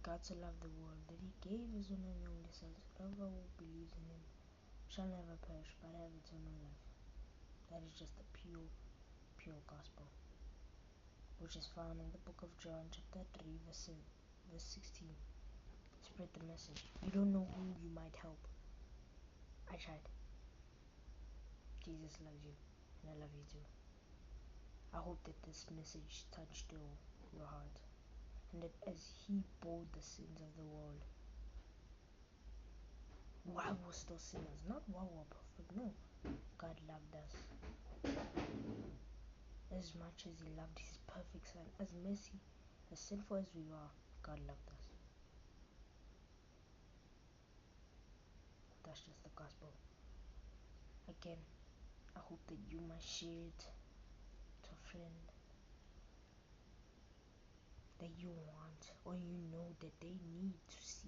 God so loved the world that he gave his one and only Son, whoever who believes in him shall never perish but have eternal life. That is just the pure gospel, which is found in the book of John, chapter 3, verse 16. Spread the message. You don't know who you might help. I tried. Jesus loves you, and I love you too. I hope that this message touched your heart, and that as he bore the sins of the world, while we're still sinners, not while we're perfect, no, God loved us as much as he loved his perfect Son. As messy, as sinful as we are, God loved us. That's just the gospel. Again, I hope that you might share it to a friend that you want or you know that they need to see